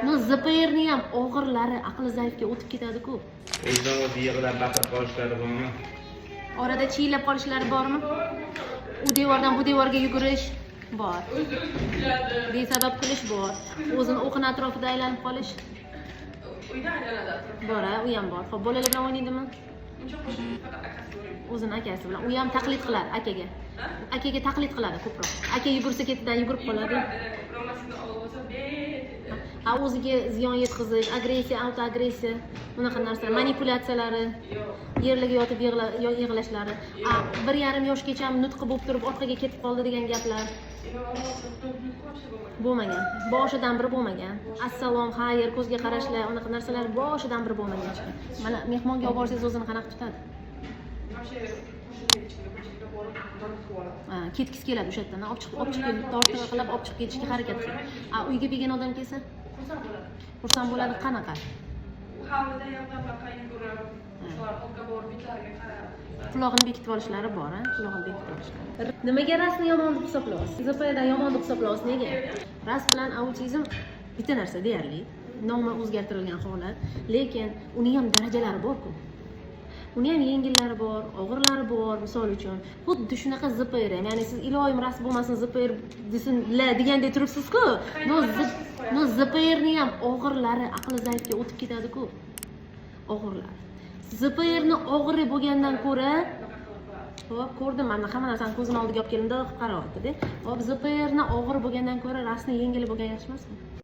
No ZPRni ham og'irlari aqli zaifga o'tib ketadi-ku. O'zidan o'zi yig'lab baqirib qolishlari bormi? Orada chiylab qolishlari bormi? U devordan bu devorga yugurish bor. Besabab kulish bor. O'zini o'qin atrofida aylanib qolish. Bor, u ham bor. Xo'p, bolalar bilan o'ynaydimi? O'zini akasi bilan. U ham taqlid qiladi akaga. Akaga taqlid qiladi ko'proq. Aka yugursa ketidan yugurib qoladi. O'ziga ziyon yetkazish, agressiya, autoagressiya, bunaqa narsalar, manipulyatsiyalari, yerlarga yotib yig'lashlari, 1,5 yoshgacha nutqi bo'lib turib orqaga ketib qoldi degan gaplar bo'lmagan. Boshidan biri bo'lmagan. Assalom, xayr, ko'zga qarashlar, unaqa narsalar boshidan biri bo'lmagan. Mana mehmonga olib borsangiz o'zini qanaqa tutadi? Ketgisi keladi o'sha yerdan. Olib chiqib kelib, tortiq qilib olib chiqib ketishga harakat qiladi. Uyga kelgan odam kelsa, xursand bo'ladi qanaqa? Qulog'ini bekitib olishlari bor, qulog'ini bekitib olishlari. Nimaga rasmni yomon deb hisoblaysiz? ZPdan yomon deb hisoblaysiz nega? Rasm bilan autizm bitta narsa deyarli, nomi o'zgartirilgan holat, lekin uning ham darajalari bor-ku. Uni ham yengillari bor, og'irlari bor, misol uchun. Xuddi shunaqa ZPR ham, ya'ni siz iloyim rasm bo'lmasin ZPR desinlar degandek turibsiz-ku. No ZPRni ham og'irlari aqli zaifga o'tib ketadi-ku. Og'irlar. ZPRni og'iri bo'lgandan ko'ra, hop, ko'rdim, mana hamma narsani ko'zim oldiga olib keldim, qilib qarayapti-da. Hop, ZPRni og'iri bo'lgandan ko'ra rasmni yengili bo'lgan yaxshi emasmi?